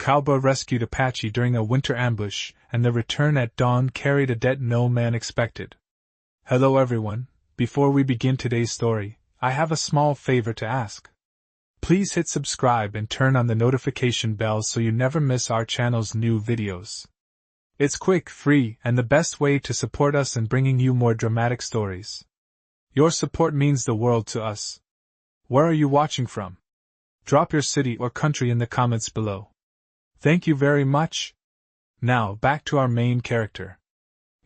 Cowboy rescued Apache during a winter ambush, and the return at dawn carried a debt no man expected. Hello everyone, before we begin today's story, I have a small favor to ask. Please hit subscribe and turn on the notification bell so you never miss our channel's new videos. It's quick, free, and the best way to support us in bringing you more dramatic stories. Your support means the world to us. Where are you watching from? Drop your city or country in the comments below. Thank you very much. Now, back to our main character.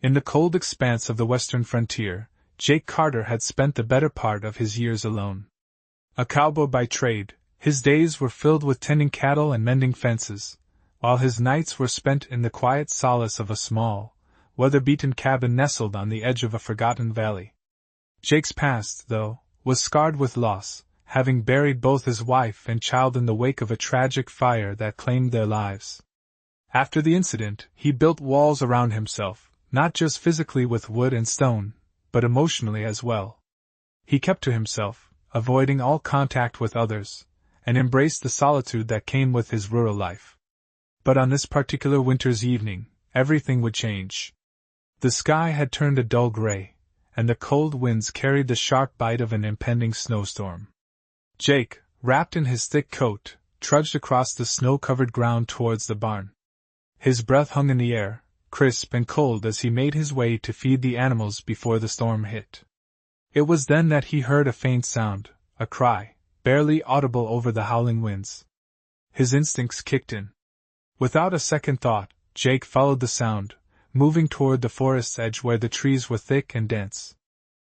In the cold expanse of the western frontier, Jake Carter had spent the better part of his years alone. A cowboy by trade, his days were filled with tending cattle and mending fences, while his nights were spent in the quiet solace of a small, weather-beaten cabin nestled on the edge of a forgotten valley. Jake's past, though, was scarred with loss, having buried both his wife and child in the wake of a tragic fire that claimed their lives. After the incident, he built walls around himself, not just physically with wood and stone, but emotionally as well. He kept to himself, avoiding all contact with others, and embraced the solitude that came with his rural life. But on this particular winter's evening, everything would change. The sky had turned a dull gray, and the cold winds carried the sharp bite of an impending snowstorm. Jake, wrapped in his thick coat, trudged across the snow-covered ground towards the barn. His breath hung in the air, crisp and cold as he made his way to feed the animals before the storm hit. It was then that he heard a faint sound, a cry, barely audible over the howling winds. His instincts kicked in. Without a second thought, Jake followed the sound, moving toward the forest's edge where the trees were thick and dense.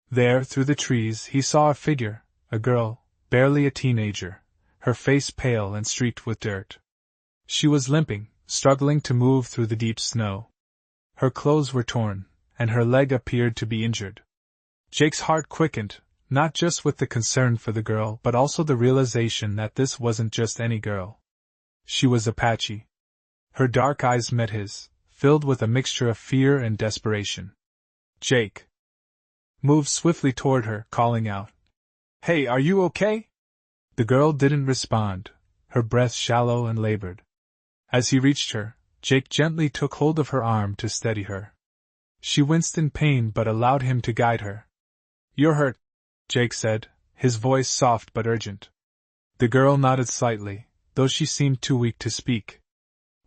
There, through the trees, he saw a figure, a girl, barely a teenager, her face pale and streaked with dirt. She was limping, struggling to move through the deep snow. Her clothes were torn, and her leg appeared to be injured. Jake's heart quickened, not just with the concern for the girl but also the realization that this wasn't just any girl. She was Apache. Her dark eyes met his, filled with a mixture of fear and desperation. Jake moved swiftly toward her, calling out, "Hey, are you okay?" The girl didn't respond, her breath shallow and labored. As he reached her, Jake gently took hold of her arm to steady her. She winced in pain but allowed him to guide her. "You're hurt," Jake said, his voice soft but urgent. The girl nodded slightly, though she seemed too weak to speak.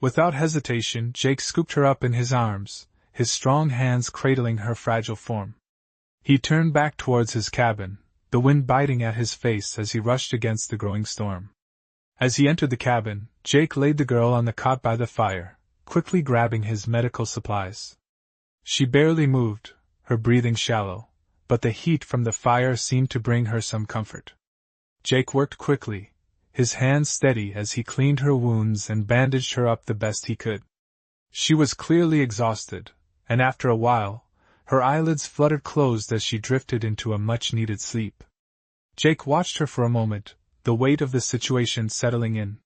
Without hesitation, Jake scooped her up in his arms, his strong hands cradling her fragile form. He turned back towards his cabin, the wind biting at his face as he rushed against the growing storm. As he entered the cabin, Jake laid the girl on the cot by the fire, quickly grabbing his medical supplies. She barely moved, her breathing shallow, but the heat from the fire seemed to bring her some comfort. Jake worked quickly, his hands steady as he cleaned her wounds and bandaged her up the best he could. She was clearly exhausted, and after a while, her eyelids fluttered closed as she drifted into a much-needed sleep. Jake watched her for a moment, the weight of the situation settling in.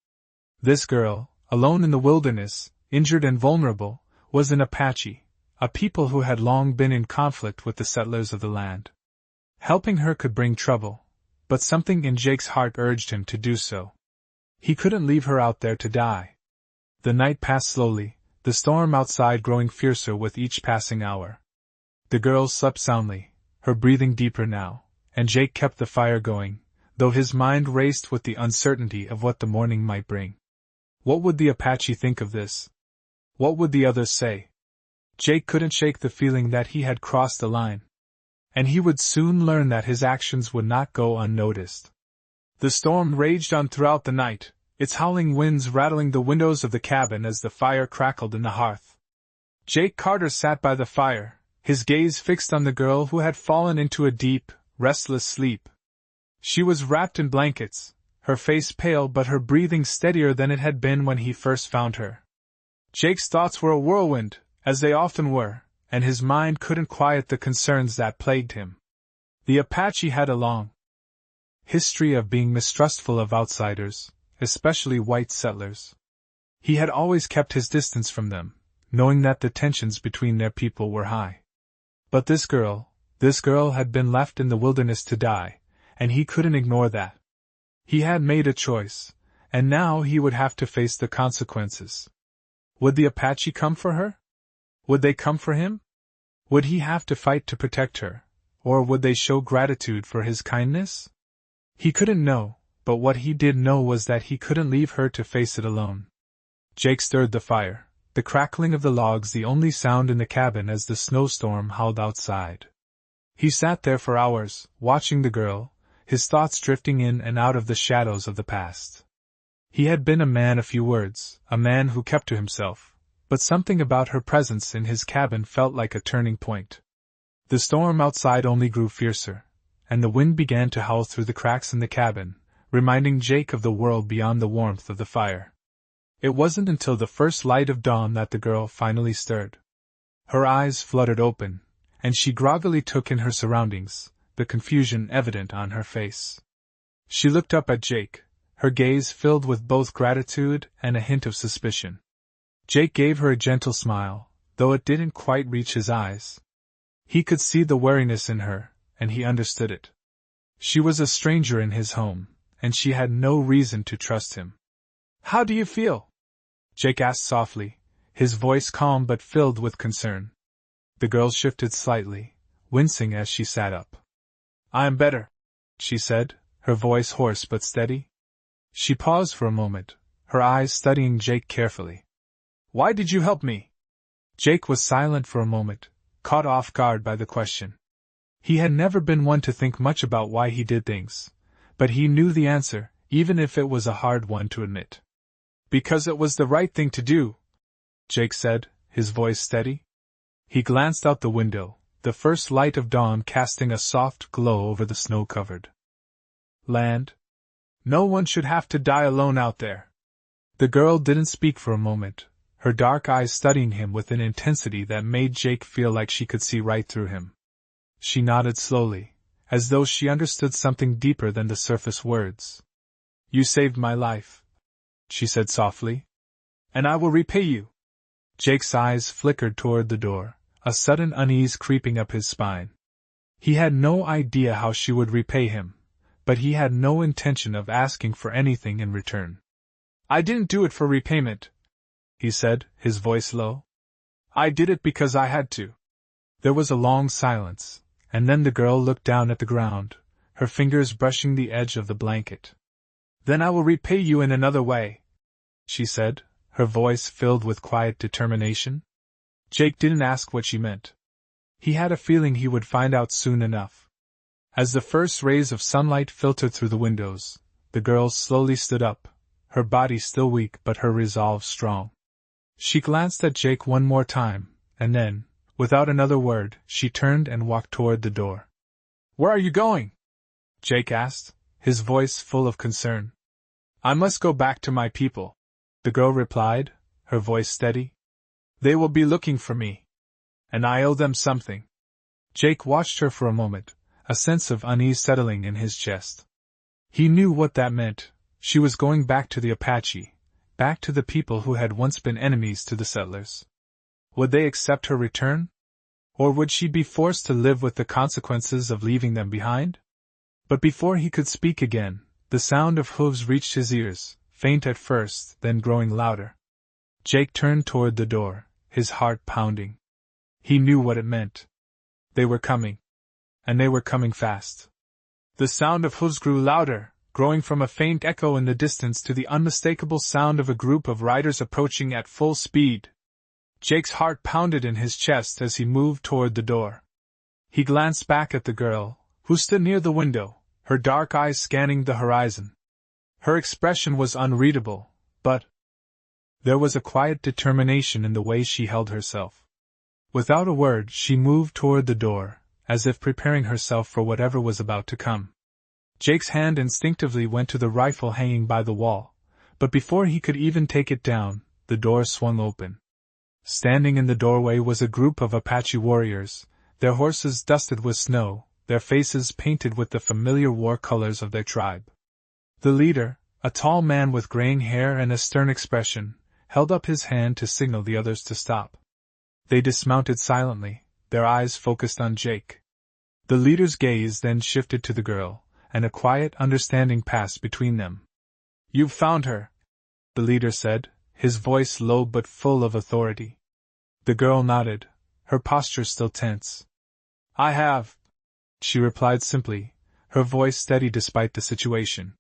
This girl, alone in the wilderness, injured and vulnerable, was an Apache, a people who had long been in conflict with the settlers of the land. Helping her could bring trouble, but something in Jake's heart urged him to do so. He couldn't leave her out there to die. The night passed slowly, the storm outside growing fiercer with each passing hour. The girl slept soundly, her breathing deeper now, and Jake kept the fire going, though his mind raced with the uncertainty of what the morning might bring. What would the Apache think of this? What would the others say? Jake couldn't shake the feeling that he had crossed the line. And he would soon learn that his actions would not go unnoticed. The storm raged on throughout the night, its howling winds rattling the windows of the cabin as the fire crackled in the hearth. Jake Carter sat by the fire, his gaze fixed on the girl who had fallen into a deep, restless sleep. She was wrapped in blankets, her face pale but her breathing steadier than it had been when he first found her. Jake's thoughts were a whirlwind, as they often were, and his mind couldn't quiet the concerns that plagued him. The Apache had a long history of being mistrustful of outsiders, especially white settlers. He had always kept his distance from them, knowing that the tensions between their people were high. But this girl had been left in the wilderness to die, and he couldn't ignore that. He had made a choice, And now he would have to face the consequences. Would the Apache come for her? Would they come for him? Would he have to fight to protect her, or would they show gratitude for his kindness? He couldn't know, but what he did know was that he couldn't leave her to face it alone. Jake stirred the fire, the crackling of the logs the only sound in the cabin as the snowstorm howled outside. He sat there for hours, watching the girl, his thoughts drifting in and out of the shadows of the past. He had been a man of few words, a man who kept to himself, but something about her presence in his cabin felt like a turning point. The storm outside only grew fiercer, and the wind began to howl through the cracks in the cabin, reminding Jake of the world beyond the warmth of the fire. It wasn't until the first light of dawn that the girl finally stirred. Her eyes fluttered open, and she groggily took in her surroundings, the confusion evident on her face. She looked up at Jake, her gaze filled with both gratitude and a hint of suspicion. Jake gave her a gentle smile, though it didn't quite reach his eyes. He could see the wariness in her, and he understood it. She was a stranger in his home, and she had no reason to trust him. "How do you feel?" Jake asked softly, his voice calm but filled with concern. The girl shifted slightly, wincing as she sat up. "I am better," she said, her voice hoarse but steady. She paused for a moment, her eyes studying Jake carefully. "Why did you help me?" Jake was silent for a moment, caught off guard by the question. He had never been one to think much about why he did things, but he knew the answer, even if it was a hard one to admit. "Because it was the right thing to do," Jake said, his voice steady. He glanced out the window, the first light of dawn casting a soft glow over the snow-covered land. "No one should have to die alone out there." The girl didn't speak for a moment, her dark eyes studying him with an intensity that made Jake feel like she could see right through him. She nodded slowly, as though she understood something deeper than the surface words. "You saved my life," she said softly. "And I will repay you." Jake's eyes flickered toward the door, a sudden unease creeping up his spine. He had no idea how she would repay him, but he had no intention of asking for anything in return. "I didn't do it for repayment," he said, his voice low. "I did it because I had to." There was a long silence, and then the girl looked down at the ground, her fingers brushing the edge of the blanket. "Then I will repay you in another way," she said, her voice filled with quiet determination. Jake didn't ask what she meant. He had a feeling he would find out soon enough. As the first rays of sunlight filtered through the windows, the girl slowly stood up, her body still weak but her resolve strong. She glanced at Jake one more time, and then, without another word, she turned and walked toward the door. "Where are you going?" Jake asked, his voice full of concern. "I must go back to my people," the girl replied, her voice steady. "They will be looking for me. And I owe them something." Jake watched her for a moment, a sense of unease settling in his chest. He knew what that meant. She was going back to the Apache, back to the people who had once been enemies to the settlers. Would they accept her return? Or would she be forced to live with the consequences of leaving them behind? But before he could speak again, the sound of hooves reached his ears, faint at first, then growing louder. Jake turned toward the door, his heart pounding. He knew what it meant. They were coming. And they were coming fast. The sound of hooves grew louder, growing from a faint echo in the distance to the unmistakable sound of a group of riders approaching at full speed. Jake's heart pounded in his chest as he moved toward the door. He glanced back at the girl, who stood near the window, her dark eyes scanning the horizon. Her expression was unreadable, but there was a quiet determination in the way she held herself. Without a word, she moved toward the door, as if preparing herself for whatever was about to come. Jake's hand instinctively went to the rifle hanging by the wall, but before he could even take it down, the door swung open. Standing in the doorway was a group of Apache warriors, their horses dusted with snow, their faces painted with the familiar war colors of their tribe. The leader, a tall man with graying hair and a stern expression, held up his hand to signal the others to stop. They dismounted silently, their eyes focused on Jake. The leader's gaze then shifted to the girl, and a quiet understanding passed between them. "You've found her," the leader said, his voice low but full of authority. The girl nodded, her posture still tense. I have, she replied simply, her voice steady despite the situation.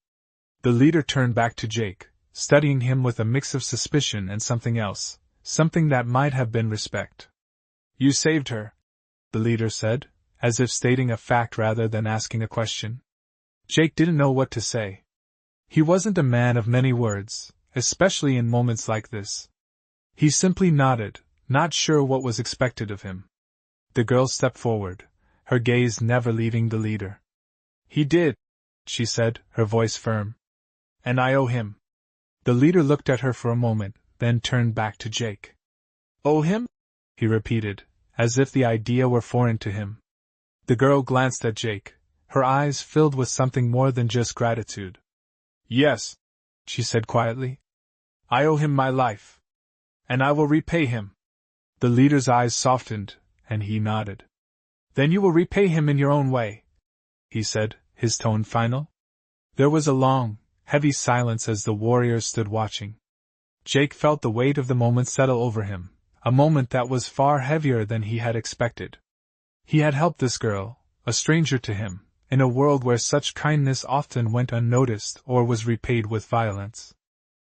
The leader turned back to Jake, studying him with a mix of suspicion and something else, something that might have been respect. You saved her, the leader said, as if stating a fact rather than asking a question. Jake didn't know what to say. He wasn't a man of many words, especially in moments like this. He simply nodded, not sure what was expected of him. The girl stepped forward, her gaze never leaving the leader. He did, she said, her voice firm. And I owe him. The leader looked at her for a moment, then turned back to Jake. Owe him? He repeated, as if the idea were foreign to him. The girl glanced at Jake, her eyes filled with something more than just gratitude. Yes, she said quietly. I owe him my life. And I will repay him. The leader's eyes softened, and he nodded. Then you will repay him in your own way, he said, his tone final. There was a long, heavy silence as the warriors stood watching. Jake felt the weight of the moment settle over him, a moment that was far heavier than he had expected. He had helped this girl, a stranger to him, in a world where such kindness often went unnoticed or was repaid with violence.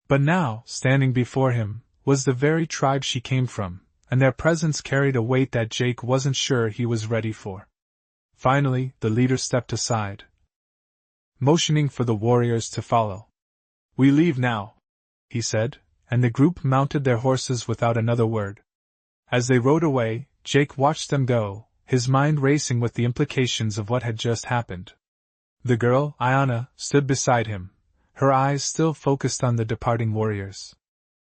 But now, standing before him, was the very tribe she came from, and their presence carried a weight that Jake wasn't sure he was ready for. Finally, the leader stepped aside, motioning for the warriors to follow. We leave now, he said, and the group mounted their horses without another word. As they rode away, Jake watched them go, his mind racing with the implications of what had just happened. The girl, Ayana, stood beside him, her eyes still focused on the departing warriors.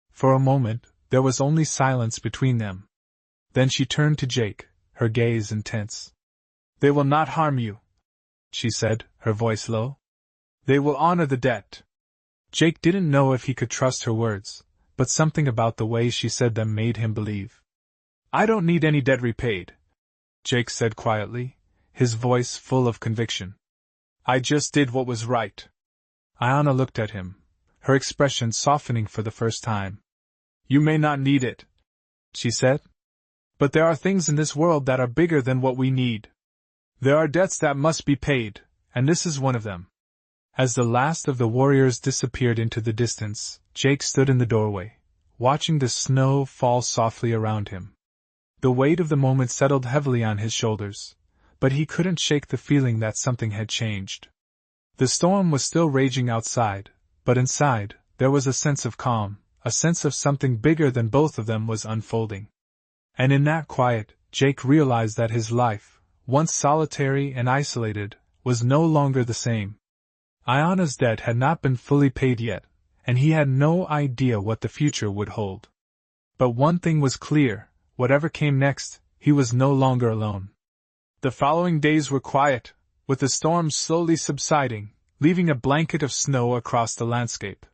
For a moment, there was only silence between them. Then she turned to Jake, her gaze intense. They will not harm you, she said, her voice low. They will honor the debt. Jake didn't know if he could trust her words, but something about the way she said them made him believe. I don't need any debt repaid, Jake said quietly, his voice full of conviction. I just did what was right. Ayana looked at him, her expression softening for the first time. You may not need it, she said. But there are things in this world that are bigger than what we need. There are debts that must be paid, and this is one of them. As the last of the warriors disappeared into the distance, Jake stood in the doorway, watching the snow fall softly around him. The weight of the moment settled heavily on his shoulders, but he couldn't shake the feeling that something had changed. The storm was still raging outside, but inside, there was a sense of calm, a sense of something bigger than both of them was unfolding. And in that quiet, Jake realized that his life, once solitary and isolated, was no longer the same. Ayana's debt had not been fully paid yet, and he had no idea what the future would hold. But one thing was clear, whatever came next, he was no longer alone. The following days were quiet, with the storm slowly subsiding, leaving a blanket of snow across the landscape.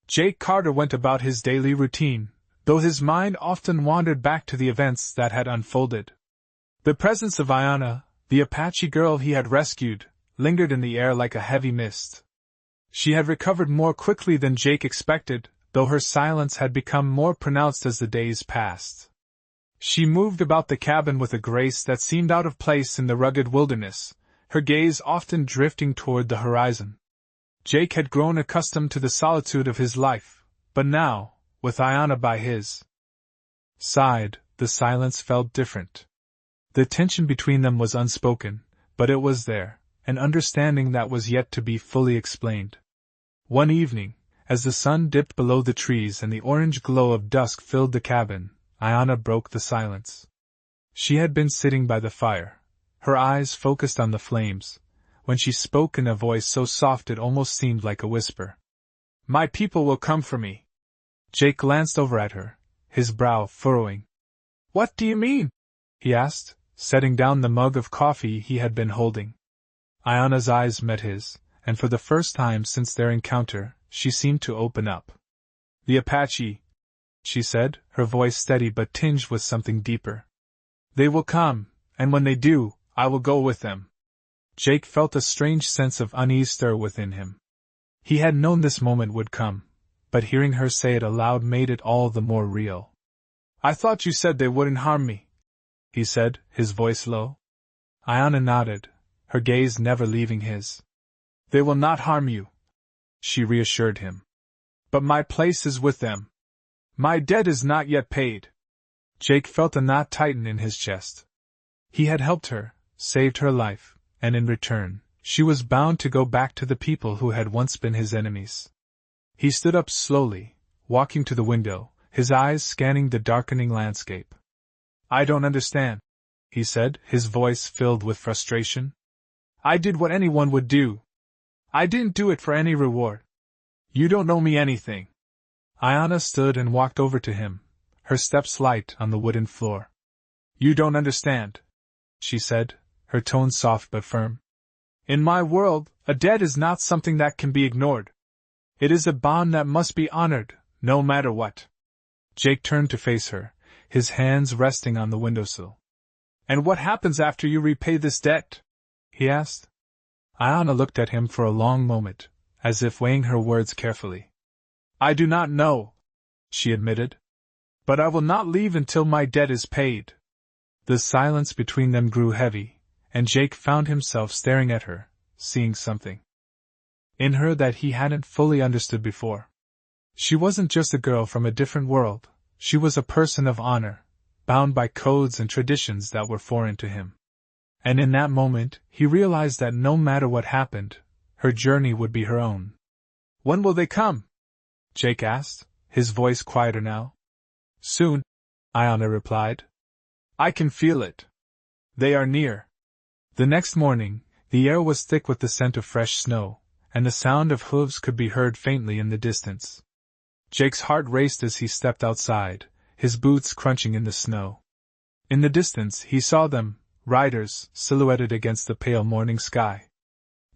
Jake Carter went about his daily routine, though his mind often wandered back to the events that had unfolded. The presence of Ayana, the Apache girl he had rescued, lingered in the air like a heavy mist. She had recovered more quickly than Jake expected, though her silence had become more pronounced as the days passed. She moved about the cabin with a grace that seemed out of place in the rugged wilderness, her gaze often drifting toward the horizon. Jake had grown accustomed to the solitude of his life, but now, with Ayana by his side, the silence felt different. The tension between them was unspoken, but it was there, an understanding that was yet to be fully explained. One evening, as the sun dipped below the trees and the orange glow of dusk filled the cabin, Ayana broke the silence. She had been sitting by the fire, her eyes focused on the flames, when she spoke in a voice so soft it almost seemed like a whisper. My people will come for me. Jake glanced over at her, his brow furrowing. What do you mean? He asked, setting down the mug of coffee he had been holding. Ayana's eyes met his, and for the first time since their encounter, she seemed to open up. The Apache, she said, her voice steady but tinged with something deeper. They will come, and when they do, I will go with them. Jake felt a strange sense of unease stir within him. He had known this moment would come, but hearing her say it aloud made it all the more real. "I thought you said they wouldn't harm me," he said, his voice low. Iona nodded, her gaze never leaving his. "They will not harm you," she reassured him. "But my place is with them. My debt is not yet paid." Jake felt a knot tighten in his chest. He had helped her, saved her life, and in return, she was bound to go back to the people who had once been his enemies. He stood up slowly, walking to the window, his eyes scanning the darkening landscape. "I don't understand," he said, his voice filled with frustration. "I did what anyone would do. I didn't do it for any reward. You don't know me anything." Iona stood and walked over to him, her steps light on the wooden floor. "You don't understand," she said, her tone soft but firm. "In my world, a debt is not something that can be ignored. It is a bond that must be honored, no matter what." Jake turned to face her, his hands resting on the windowsill. "And what happens after you repay this debt?" he asked. Iona looked at him for a long moment, as if weighing her words carefully. "I do not know," she admitted. "But I will not leave until my debt is paid." The silence between them grew heavy, and Jake found himself staring at her, seeing something in her that he hadn't fully understood before. She wasn't just a girl from a different world, she was a person of honor, bound by codes and traditions that were foreign to him. And in that moment, he realized that no matter what happened, her journey would be her own. "When will they come?" Jake asked, his voice quieter now. "Soon," Iona replied. "I can feel it. They are near." The next morning, the air was thick with the scent of fresh snow, and the sound of hooves could be heard faintly in the distance. Jake's heart raced as he stepped outside, his boots crunching in the snow. In the distance he saw them, riders, silhouetted against the pale morning sky.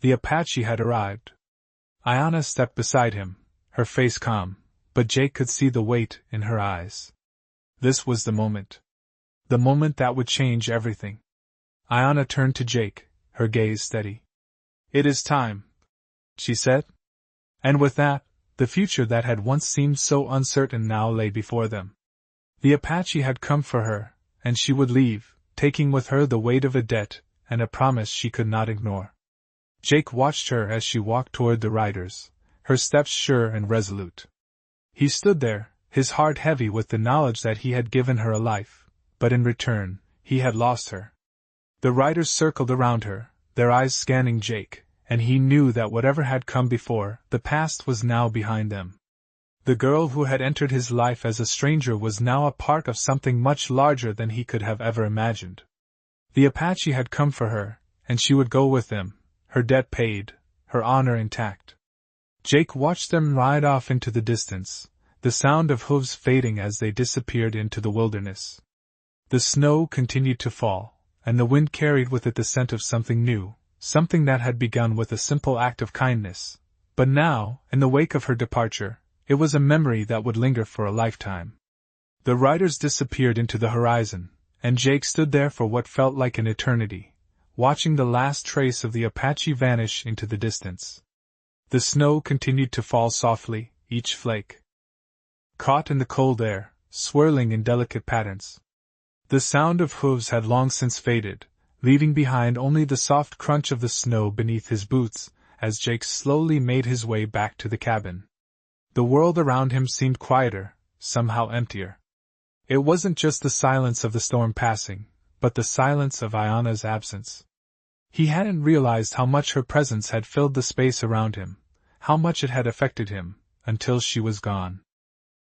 The Apache had arrived. Iona stepped beside him, her face calm, but Jake could see the weight in her eyes. This was the moment. The moment that would change everything. Iona turned to Jake, her gaze steady. "It is time," she said. And with that, the future that had once seemed so uncertain now lay before them. The Apache had come for her, and she would leave, taking with her the weight of a debt, and a promise she could not ignore. Jake watched her as she walked toward the riders, her steps sure and resolute. He stood there, his heart heavy with the knowledge that he had given her a life, but in return, he had lost her. The riders circled around her, their eyes scanning Jake, and he knew that whatever had come before, the past was now behind them. The girl who had entered his life as a stranger was now a part of something much larger than he could have ever imagined. The Apache had come for her, and she would go with them, her debt paid, her honor intact. Jake watched them ride off into the distance, the sound of hooves fading as they disappeared into the wilderness. The snow continued to fall, and the wind carried with it the scent of something new, something that had begun with a simple act of kindness. But now, in the wake of her departure, it was a memory that would linger for a lifetime. The riders disappeared into the horizon, and Jake stood there for what felt like an eternity, watching the last trace of the Apache vanish into the distance. The snow continued to fall softly, each flake caught in the cold air, swirling in delicate patterns. The sound of hooves had long since faded, leaving behind only the soft crunch of the snow beneath his boots, as Jake slowly made his way back to the cabin. The world around him seemed quieter, somehow emptier. It wasn't just the silence of the storm passing, but the silence of Iona's absence. He hadn't realized how much her presence had filled the space around him, how much it had affected him, until she was gone.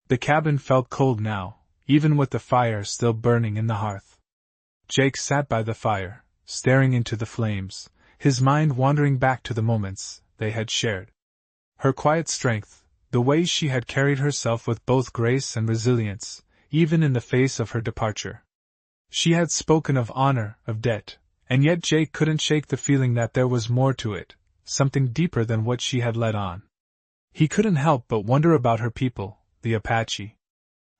The cabin felt cold now, even with the fire still burning in the hearth. Jake sat by the fire, staring into the flames, his mind wandering back to the moments they had shared. Her quiet strength, the way she had carried herself with both grace and resilience, even in the face of her departure. She had spoken of honor, of debt, and yet Jake couldn't shake the feeling that there was more to it, something deeper than what she had let on. He couldn't help but wonder about her people, the Apache.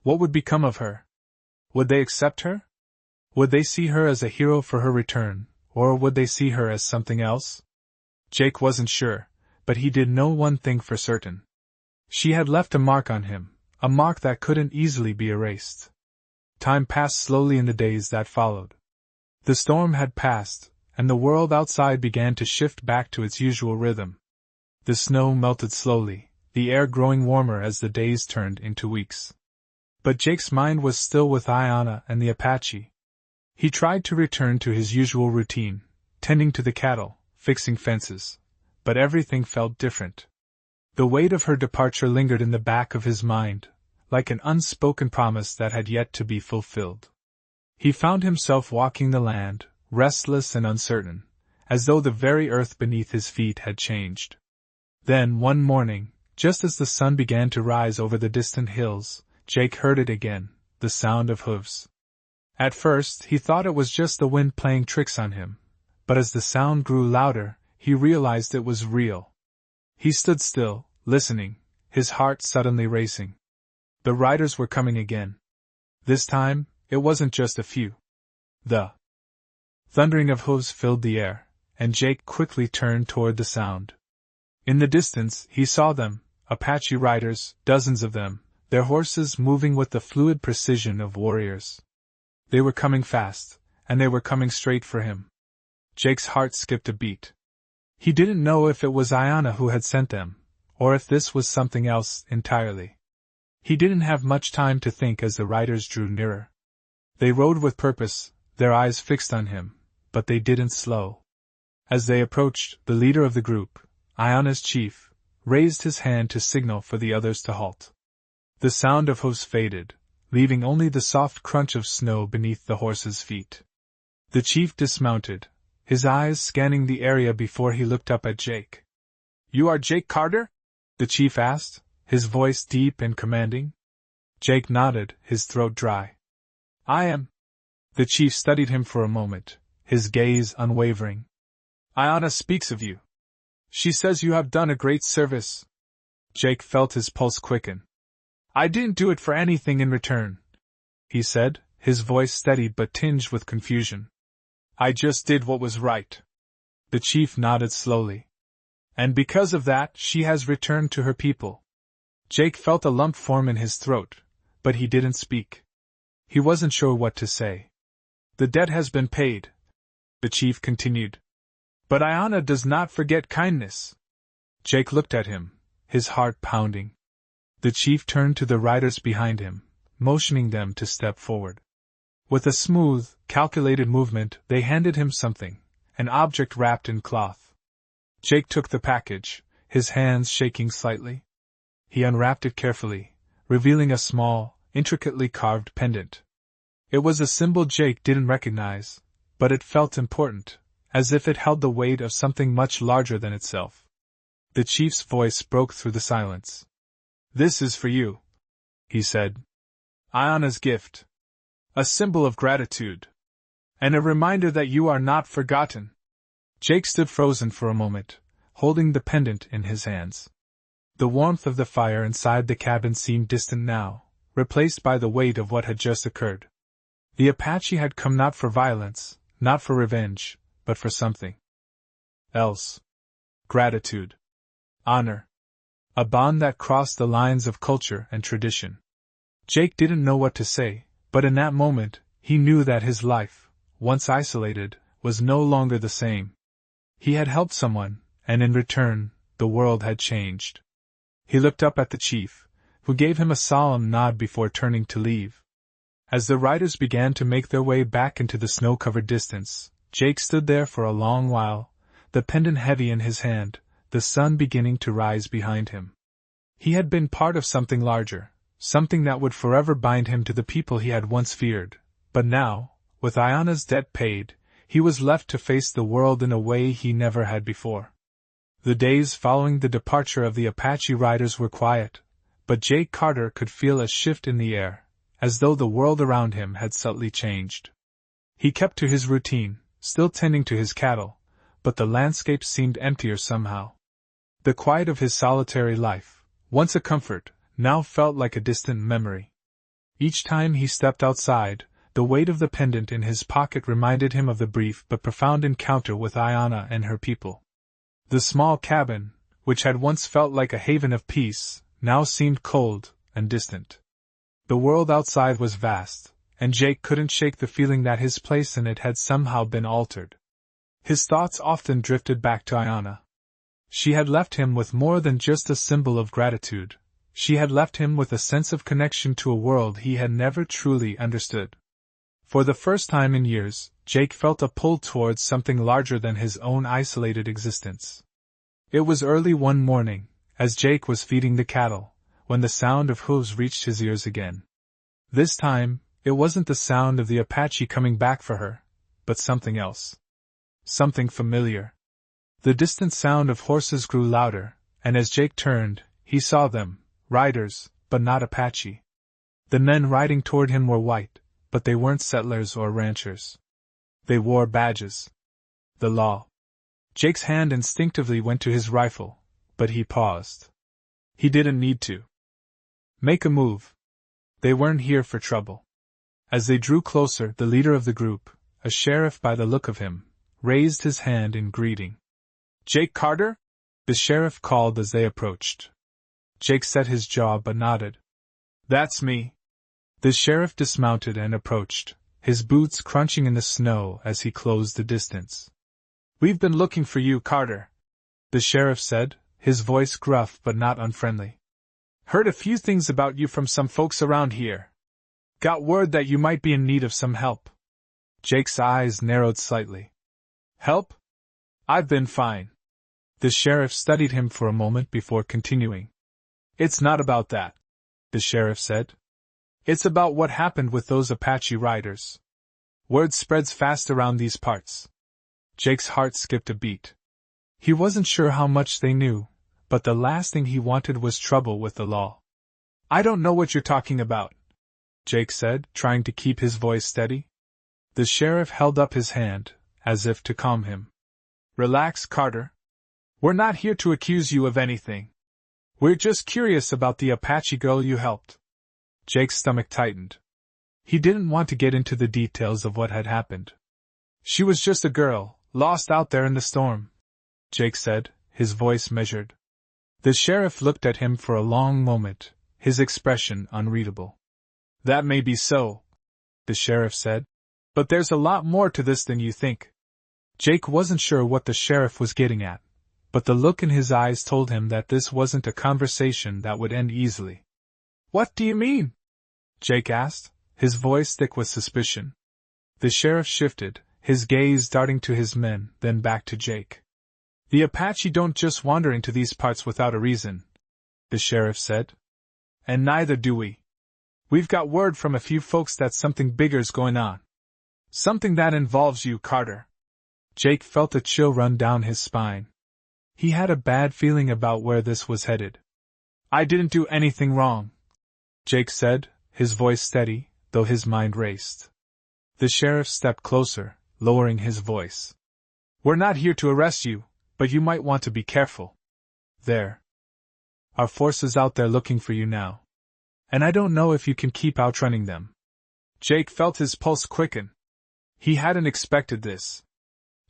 What would become of her? Would they accept her? Would they see her as a hero for her return, or would they see her as something else? Jake wasn't sure, but he did know one thing for certain. She had left a mark on him, a mark that couldn't easily be erased. Time passed slowly in the days that followed. The storm had passed, and the world outside began to shift back to its usual rhythm. The snow melted slowly, the air growing warmer as the days turned into weeks. But Jake's mind was still with Ayanna and the Apache. He tried to return to his usual routine, tending to the cattle, fixing fences, but everything felt different. The weight of her departure lingered in the back of his mind, like an unspoken promise that had yet to be fulfilled. He found himself walking the land, restless and uncertain, as though the very earth beneath his feet had changed. Then, one morning, just as the sun began to rise over the distant hills, Jake heard it again, the sound of hooves. At first, he thought it was just the wind playing tricks on him, but as the sound grew louder, he realized it was real. He stood still, listening, his heart suddenly racing. The riders were coming again. This time, it wasn't just a few. The thundering of hooves filled the air, and Jake quickly turned toward the sound. In the distance, he saw them, Apache riders, dozens of them, their horses moving with the fluid precision of warriors. They were coming fast, and they were coming straight for him. Jake's heart skipped a beat. He didn't know if it was Ayanna who had sent them, or if this was something else entirely. He didn't have much time to think as the riders drew nearer. They rode with purpose, their eyes fixed on him, but they didn't slow. As they approached, the leader of the group, Ayanna's chief, raised his hand to signal for the others to halt. The sound of hooves faded, leaving only the soft crunch of snow beneath the horses' feet. The chief dismounted, his eyes scanning the area before he looked up at Jake. "You are Jake Carter?" the chief asked, his voice deep and commanding. Jake nodded, his throat dry. "I am." The chief studied him for a moment, his gaze unwavering. "Ayanna speaks of you. She says you have done a great service." Jake felt his pulse quicken. "I didn't do it for anything in return," he said, his voice steady but tinged with confusion. "I just did what was right." The chief nodded slowly. "And because of that, she has returned to her people." Jake felt a lump form in his throat, but he didn't speak. He wasn't sure what to say. "The debt has been paid," the chief continued. "But Ayanna does not forget kindness." Jake looked at him, his heart pounding. The chief turned to the riders behind him, motioning them to step forward. With a smooth, calculated movement, they handed him something, an object wrapped in cloth. Jake took the package, his hands shaking slightly. He unwrapped it carefully, revealing a small, intricately carved pendant. It was a symbol Jake didn't recognize, but it felt important, as if it held the weight of something much larger than itself. The chief's voice broke through the silence. "This is for you," he said. "Ayanna's gift. A symbol of gratitude. And a reminder that you are not forgotten." Jake stood frozen for a moment, holding the pendant in his hands. The warmth of the fire inside the cabin seemed distant now, replaced by the weight of what had just occurred. The Apache had come not for violence, not for revenge, but for something else. Gratitude. Honor. A bond that crossed the lines of culture and tradition. Jake didn't know what to say, but in that moment, he knew that his life, once isolated, was no longer the same. He had helped someone, and in return, the world had changed. He looked up at the chief, who gave him a solemn nod before turning to leave. As the riders began to make their way back into the snow-covered distance, Jake stood there for a long while, the pendant heavy in his hand, the sun beginning to rise behind him. He had been part of something larger, something that would forever bind him to the people he had once feared, but now, with Ayanna's debt paid, he was left to face the world in a way he never had before. The days following the departure of the Apache riders were quiet, but Jake Carter could feel a shift in the air, as though the world around him had subtly changed. He kept to his routine, still tending to his cattle, but the landscape seemed emptier somehow. The quiet of his solitary life, once a comfort, now felt like a distant memory. Each time he stepped outside, the weight of the pendant in his pocket reminded him of the brief but profound encounter with Ayanna and her people. The small cabin, which had once felt like a haven of peace, now seemed cold and distant. The world outside was vast, and Jake couldn't shake the feeling that his place in it had somehow been altered. His thoughts often drifted back to Ayanna. She had left him with more than just a symbol of gratitude. She had left him with a sense of connection to a world he had never truly understood. For the first time in years, Jake felt a pull towards something larger than his own isolated existence. It was early one morning, as Jake was feeding the cattle, when the sound of hooves reached his ears again. This time, it wasn't the sound of the Apache coming back for her, but something else. Something familiar. The distant sound of horses grew louder, and as Jake turned, he saw them, riders, but not Apache. The men riding toward him were white, but they weren't settlers or ranchers. They wore badges. The law. Jake's hand instinctively went to his rifle, but he paused. He didn't need to make a move. They weren't here for trouble. As they drew closer, the leader of the group, a sheriff by the look of him, raised his hand in greeting. "Jake Carter?" the sheriff called as they approached. Jake set his jaw but nodded. "That's me." The sheriff dismounted and approached, his boots crunching in the snow as he closed the distance. "We've been looking for you, Carter," the sheriff said, his voice gruff but not unfriendly. "Heard a few things about you from some folks around here. Got word that you might be in need of some help." Jake's eyes narrowed slightly. "Help? I've been fine." The sheriff studied him for a moment before continuing. "It's not about that," the sheriff said. "It's about what happened with those Apache riders. Word spreads fast around these parts." Jake's heart skipped a beat. He wasn't sure how much they knew, but the last thing he wanted was trouble with the law. "I don't know what you're talking about," Jake said, trying to keep his voice steady. The sheriff held up his hand, as if to calm him. "Relax, Carter. We're not here to accuse you of anything. We're just curious about the Apache girl you helped." Jake's stomach tightened. He didn't want to get into the details of what had happened. "She was just a girl, lost out there in the storm," Jake said, his voice measured. The sheriff looked at him for a long moment, his expression unreadable. "That may be so," the sheriff said, "but there's a lot more to this than you think." Jake wasn't sure what the sheriff was getting at, but the look in his eyes told him that this wasn't a conversation that would end easily. "What do you mean?" Jake asked, his voice thick with suspicion. The sheriff shifted, his gaze darting to his men, then back to Jake. "The Apache don't just wander into these parts without a reason," the sheriff said. "And neither do we. We've got word from a few folks that something bigger's going on. Something that involves you, Carter." Jake felt a chill run down his spine. He had a bad feeling about where this was headed. "I didn't do anything wrong," Jake said, his voice steady, though his mind raced. The sheriff stepped closer, lowering his voice. "We're not here to arrest you, but you might want to be careful. There are forces out there looking for you now. And I don't know if you can keep outrunning them." Jake felt his pulse quicken. He hadn't expected this.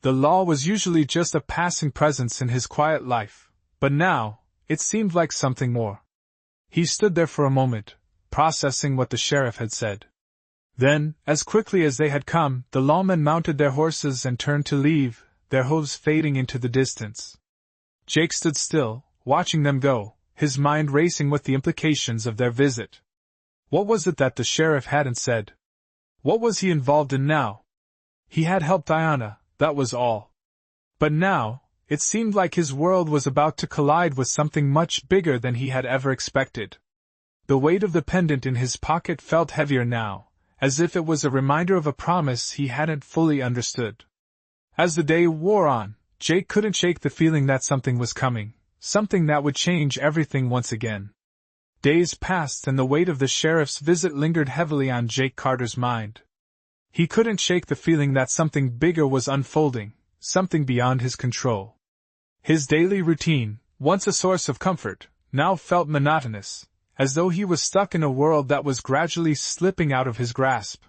The law was usually just a passing presence in his quiet life, but now, it seemed like something more. He stood there for a moment, processing what the sheriff had said. Then, as quickly as they had come, the lawmen mounted their horses and turned to leave, their hooves fading into the distance. Jake stood still, watching them go, his mind racing with the implications of their visit. What was it that the sheriff hadn't said? What was he involved in now? He had helped Ayanna, that was all. But now, it seemed like his world was about to collide with something much bigger than he had ever expected. The weight of the pendant in his pocket felt heavier now, as if it was a reminder of a promise he hadn't fully understood. As the day wore on, Jake couldn't shake the feeling that something was coming, something that would change everything once again. Days passed and the weight of the sheriff's visit lingered heavily on Jake Carter's mind. He couldn't shake the feeling that something bigger was unfolding, something beyond his control. His daily routine, once a source of comfort, now felt monotonous, as though he was stuck in a world that was gradually slipping out of his grasp.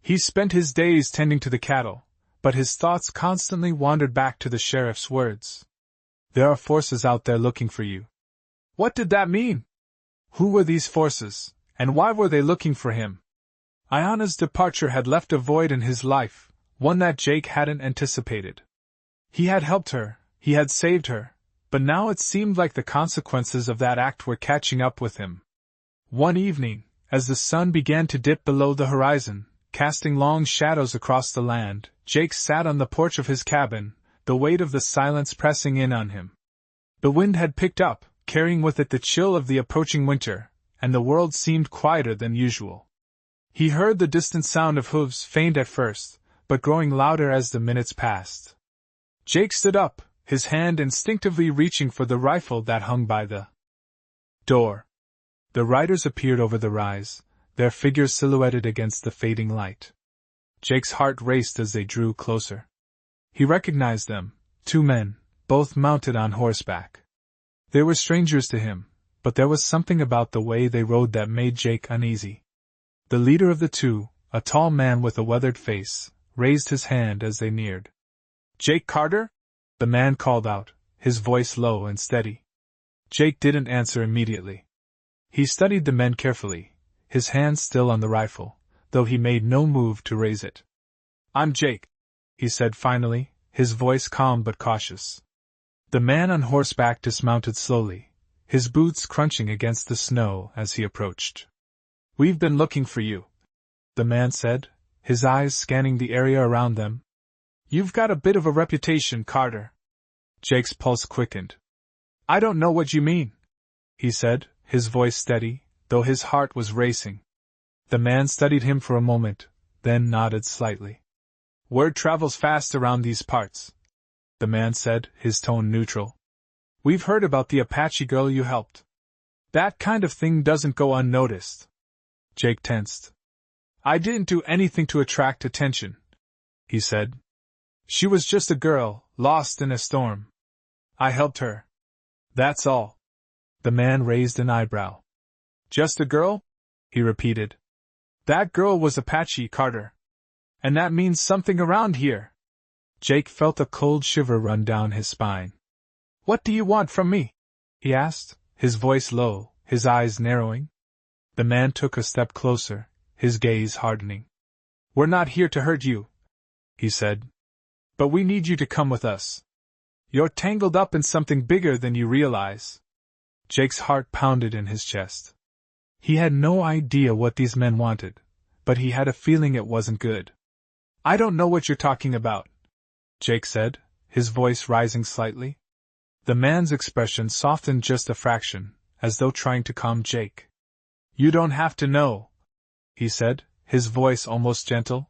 He spent his days tending to the cattle, but his thoughts constantly wandered back to the sheriff's words. "There are forces out there looking for you." What did that mean? Who were these forces, and why were they looking for him? Ayana's departure had left a void in his life, one that Jake hadn't anticipated. He had helped her, he had saved her, but now it seemed like the consequences of that act were catching up with him. One evening, as the sun began to dip below the horizon, casting long shadows across the land, Jake sat on the porch of his cabin, the weight of the silence pressing in on him. The wind had picked up, carrying with it the chill of the approaching winter, and the world seemed quieter than usual. He heard the distant sound of hooves, faint at first, but growing louder as the minutes passed. Jake stood up, his hand instinctively reaching for the rifle that hung by the door. The riders appeared over the rise, their figures silhouetted against the fading light. Jake's heart raced as they drew closer. He recognized them, 2 men, both mounted on horseback. They were strangers to him, but there was something about the way they rode that made Jake uneasy. The leader of the 2, a tall man with a weathered face, raised his hand as they neared. "Jake Carter?" the man called out, his voice low and steady. Jake didn't answer immediately. He studied the men carefully, his hand still on the rifle, though he made no move to raise it. "I'm Jake," he said finally, his voice calm but cautious. The man on horseback dismounted slowly, his boots crunching against the snow as he approached. "We've been looking for you," the man said, his eyes scanning the area around them. "You've got a bit of a reputation, Carter." Jake's pulse quickened. "I don't know what you mean," he said, his voice steady, though his heart was racing. The man studied him for a moment, then nodded slightly. "Word travels fast around these parts," the man said, his tone neutral. "We've heard about the Apache girl you helped. That kind of thing doesn't go unnoticed." Jake tensed. "I didn't do anything to attract attention," he said. "She was just a girl, lost in a storm. I helped her. That's all." The man raised an eyebrow. "Just a girl?" he repeated. "That girl was Apache, Carter. And that means something around here." Jake felt a cold shiver run down his spine. "What do you want from me?" he asked, his voice low, his eyes narrowing. The man took a step closer, his gaze hardening. "We're not here to hurt you," he said. "But we need you to come with us. You're tangled up in something bigger than you realize." Jake's heart pounded in his chest. He had no idea what these men wanted, but he had a feeling it wasn't good. "I don't know what you're talking about," Jake said, his voice rising slightly. The man's expression softened just a fraction, as though trying to calm Jake. "You don't have to know," he said, his voice almost gentle.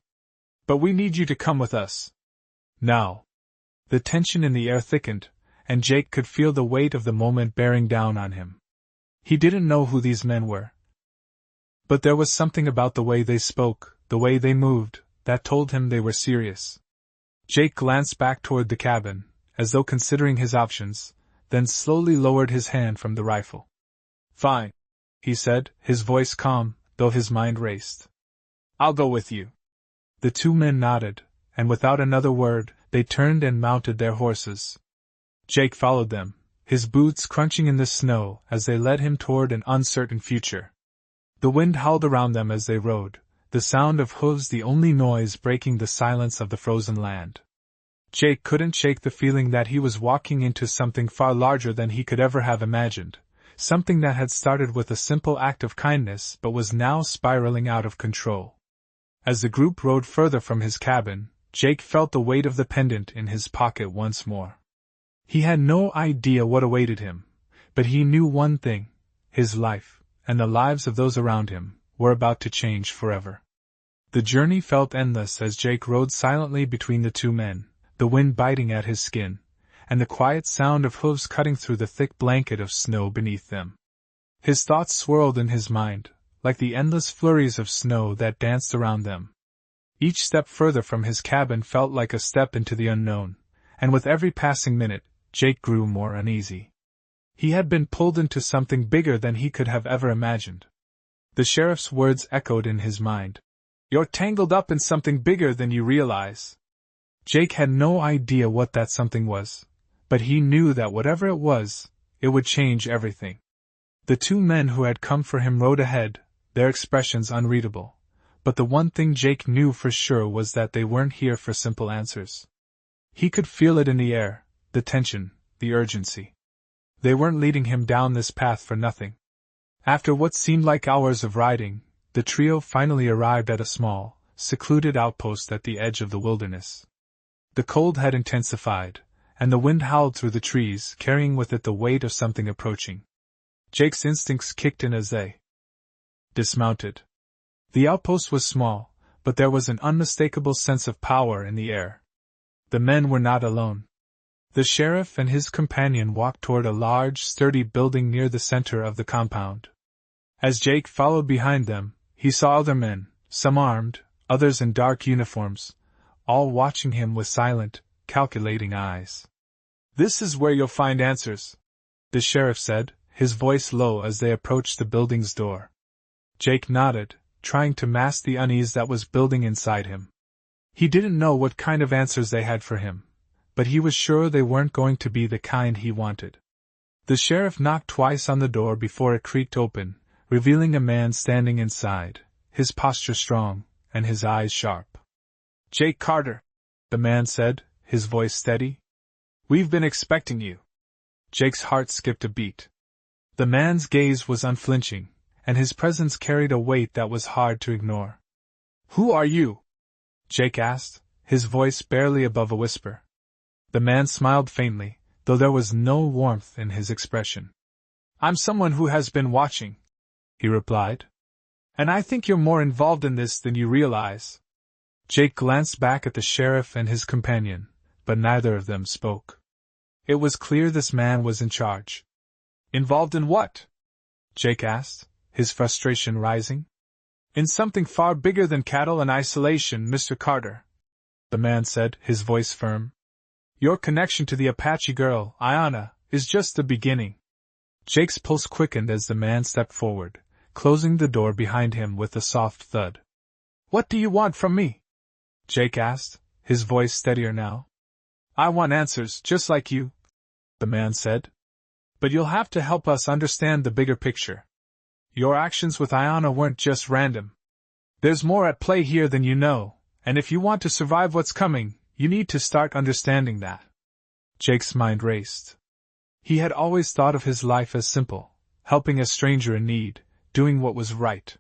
"But we need you to come with us. Now." The tension in the air thickened, and Jake could feel the weight of the moment bearing down on him. He didn't know who these men were, but there was something about the way they spoke, the way they moved, that told him they were serious. Jake glanced back toward the cabin, as though considering his options, then slowly lowered his hand from the rifle. "Fine," he said, his voice calm, though his mind raced. "I'll go with you." The 2 men nodded, and without another word, they turned and mounted their horses. Jake followed them, his boots crunching in the snow as they led him toward an uncertain future. The wind howled around them as they rode, the sound of hooves the only noise breaking the silence of the frozen land. Jake couldn't shake the feeling that he was walking into something far larger than he could ever have imagined, something that had started with a simple act of kindness but was now spiraling out of control. As the group rode further from his cabin, Jake felt the weight of the pendant in his pocket once more. He had no idea what awaited him, but he knew one thing: his life, and the lives of those around him, were about to change forever. The journey felt endless as Jake rode silently between the 2 men, the wind biting at his skin, and the quiet sound of hooves cutting through the thick blanket of snow beneath them. His thoughts swirled in his mind, like the endless flurries of snow that danced around them. Each step further from his cabin felt like a step into the unknown, and with every passing minute, Jake grew more uneasy. He had been pulled into something bigger than he could have ever imagined. The sheriff's words echoed in his mind. "You're tangled up in something bigger than you realize." Jake had no idea what that something was, but he knew that whatever it was, it would change everything. The two men who had come for him rode ahead, their expressions unreadable. But the one thing Jake knew for sure was that they weren't here for simple answers. He could feel it in the air, the tension, the urgency. They weren't leading him down this path for nothing. After what seemed like hours of riding, the trio finally arrived at a small, secluded outpost at the edge of the wilderness. The cold had intensified, and the wind howled through the trees, carrying with it the weight of something approaching. Jake's instincts kicked in as they dismounted. The outpost was small, but there was an unmistakable sense of power in the air. The men were not alone. The sheriff and his companion walked toward a large, sturdy building near the center of the compound. As Jake followed behind them, he saw other men, some armed, others in dark uniforms, all watching him with silent, calculating eyes. "This is where you'll find answers," the sheriff said, his voice low as they approached the building's door. Jake nodded, trying to mask the unease that was building inside him. He didn't know what kind of answers they had for him, but he was sure they weren't going to be the kind he wanted. The sheriff knocked twice on the door before it creaked open, revealing a man standing inside, his posture strong, and his eyes sharp. "Jake Carter," the man said, his voice steady. "We've been expecting you." Jake's heart skipped a beat. The man's gaze was unflinching, and his presence carried a weight that was hard to ignore. "Who are you?" Jake asked, his voice barely above a whisper. The man smiled faintly, though there was no warmth in his expression. "I'm someone who has been watching," he replied. "And I think you're more involved in this than you realize." Jake glanced back at the sheriff and his companion, but neither of them spoke. It was clear this man was in charge. "Involved in what?" Jake asked, his frustration rising. "In something far bigger than cattle and isolation, Mr. Carter," the man said, his voice firm. "Your connection to the Apache girl, Ayanna, is just the beginning." Jake's pulse quickened as the man stepped forward, closing the door behind him with a soft thud. "What do you want from me?" Jake asked, his voice steadier now. "I want answers, just like you," the man said. "But you'll have to help us understand the bigger picture. Your actions with Ayanna weren't just random. There's more at play here than you know, and if you want to survive what's coming, you need to start understanding that." Jake's mind raced. He had always thought of his life as simple, helping a stranger in need, doing what was right.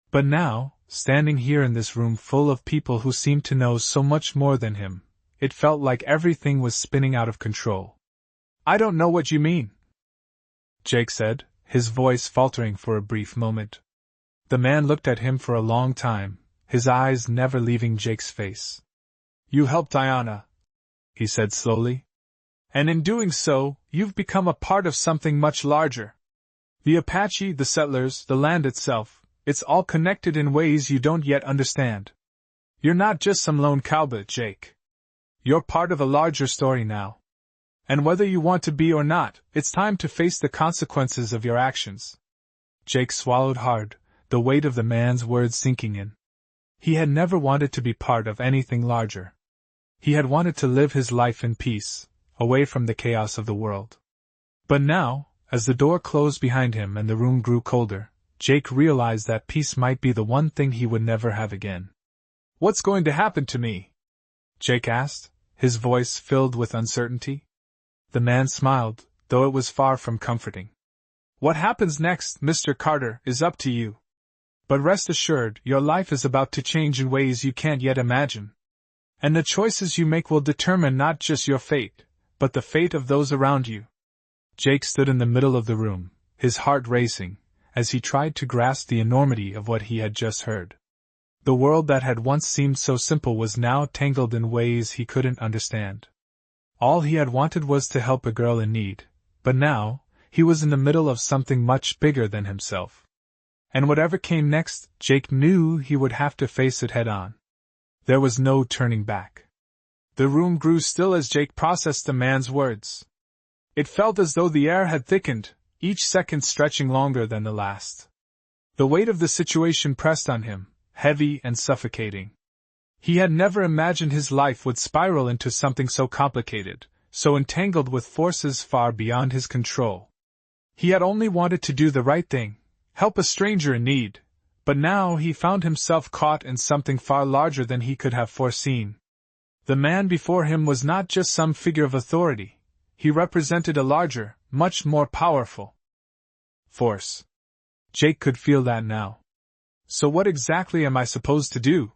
But now, standing here in this room full of people who seemed to know so much more than him, it felt like everything was spinning out of control. "I don't know what you mean," Jake said, his voice faltering for a brief moment. The man looked at him for a long time, his eyes never leaving Jake's face. "You helped Ayanna," he said slowly. "And in doing so, you've become a part of something much larger. The Apache, the settlers, the land itself, it's all connected in ways you don't yet understand. You're not just some lone cowboy, Jake. You're part of a larger story now. And whether you want to be or not, it's time to face the consequences of your actions." Jake swallowed hard, the weight of the man's words sinking in. He had never wanted to be part of anything larger. He had wanted to live his life in peace, away from the chaos of the world. But now, as the door closed behind him and the room grew colder, Jake realized that peace might be the one thing he would never have again. "What's going to happen to me?" Jake asked, his voice filled with uncertainty. The man smiled, though it was far from comforting. "What happens next, Mr. Carter, is up to you. But rest assured, your life is about to change in ways you can't yet imagine. And the choices you make will determine not just your fate, but the fate of those around you." Jake stood in the middle of the room, his heart racing, as he tried to grasp the enormity of what he had just heard. The world that had once seemed so simple was now tangled in ways he couldn't understand. All he had wanted was to help a girl in need, but now, he was in the middle of something much bigger than himself. And whatever came next, Jake knew he would have to face it head on. There was no turning back. The room grew still as Jake processed the man's words. It felt as though the air had thickened, each second stretching longer than the last. The weight of the situation pressed on him, heavy and suffocating. He had never imagined his life would spiral into something so complicated, so entangled with forces far beyond his control. He had only wanted to do the right thing, help a stranger in need, but now he found himself caught in something far larger than he could have foreseen. The man before him was not just some figure of authority, he represented a larger, much more powerful force. Jake could feel that now. So what exactly am I supposed to do?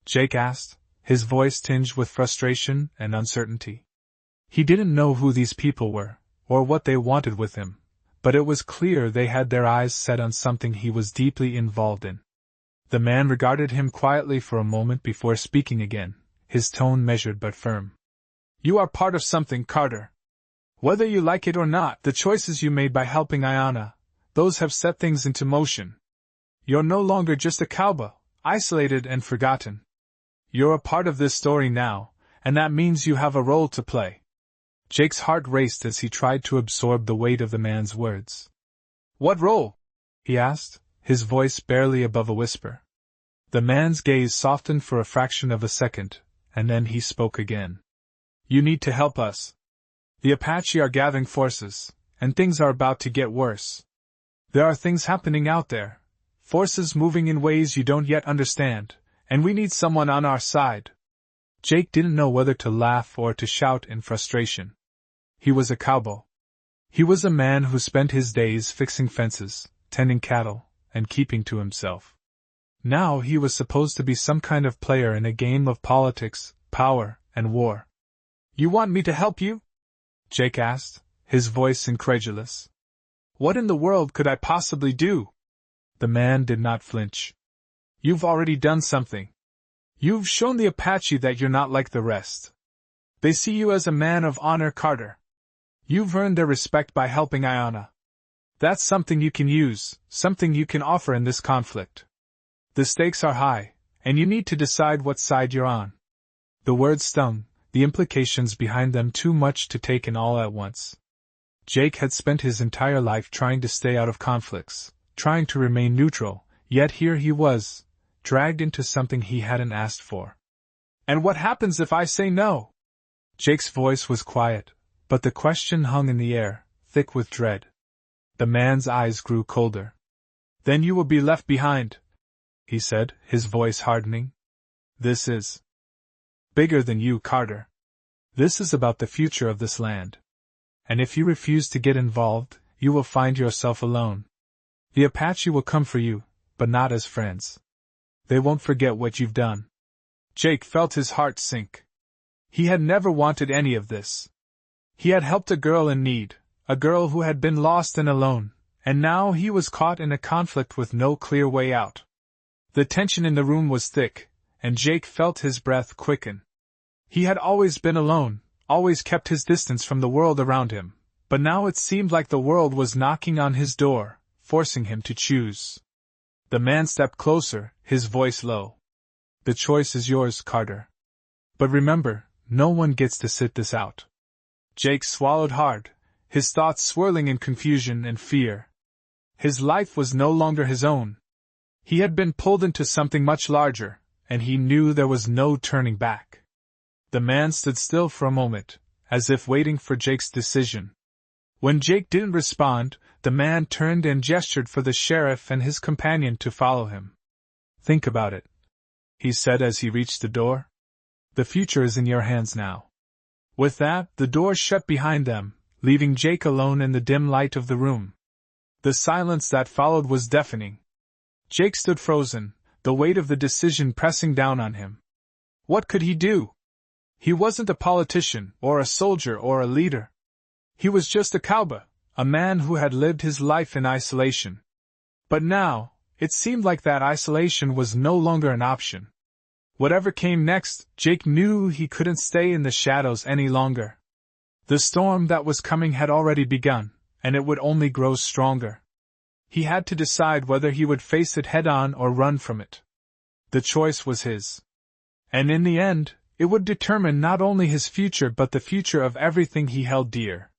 Jake asked, his voice tinged with frustration and uncertainty. He didn't know who these people were, or what they wanted with him, but it was clear they had their eyes set on something he was deeply involved in. The man regarded him quietly for a moment before speaking again, his tone measured but firm. You are part of something, Carter. Whether you like it or not, the choices you made by helping Ayanna, those have set things into motion. You're no longer just a cowboy, isolated and forgotten. You're a part of this story now, and that means you have a role to play. Jake's heart raced as he tried to absorb the weight of the man's words. What role? He asked, his voice barely above a whisper. The man's gaze softened for a fraction of a second, and then he spoke again. You need to help us. The Apache are gathering forces, and things are about to get worse. There are things happening out there, forces moving in ways you don't yet understand, and we need someone on our side. Jake didn't know whether to laugh or to shout in frustration. He was a cowboy. He was a man who spent his days fixing fences, tending cattle, and keeping to himself. Now he was supposed to be some kind of player in a game of politics, power, and war. You want me to help you? Jake asked, his voice incredulous. What in the world could I possibly do? The man did not flinch. You've already done something. You've shown the Apache that you're not like the rest. They see you as a man of honor, Carter. You've earned their respect by helping Ayanna. That's something you can use, something you can offer in this conflict. The stakes are high, and you need to decide what side you're on. The words stung, the implications behind them too much to take in all at once. Jake had spent his entire life trying to stay out of conflicts, trying to remain neutral, yet here he was, dragged into something he hadn't asked for. And what happens if I say no? Jake's voice was quiet, but the question hung in the air, thick with dread. The man's eyes grew colder. Then you will be left behind, he said, his voice hardening. This is bigger than you, Carter. This is about the future of this land. And if you refuse to get involved, you will find yourself alone. The Apache will come for you, but not as friends. They won't forget what you've done. Jake felt his heart sink. He had never wanted any of this. He had helped a girl in need, a girl who had been lost and alone, and now he was caught in a conflict with no clear way out. The tension in the room was thick, and Jake felt his breath quicken. He had always been alone, always kept his distance from the world around him, but now it seemed like the world was knocking on his door, forcing him to choose. The man stepped closer, his voice low. The choice is yours, Carter. But remember, no one gets to sit this out. Jake swallowed hard, his thoughts swirling in confusion and fear. His life was no longer his own. He had been pulled into something much larger, and he knew there was no turning back. The man stood still for a moment, as if waiting for Jake's decision. When Jake didn't respond, the man turned and gestured for the sheriff and his companion to follow him. Think about it, he said as he reached the door. The future is in your hands now. With that, the door shut behind them, leaving Jake alone in the dim light of the room. The silence that followed was deafening. Jake stood frozen, the weight of the decision pressing down on him. What could he do? He wasn't a politician, or a soldier, or a leader. He was just a cowboy, a man who had lived his life in isolation. But now, it seemed like that isolation was no longer an option. Whatever came next, Jake knew he couldn't stay in the shadows any longer. The storm that was coming had already begun, and it would only grow stronger. He had to decide whether he would face it head-on or run from it. The choice was his. And in the end, it would determine not only his future but the future of everything he held dear.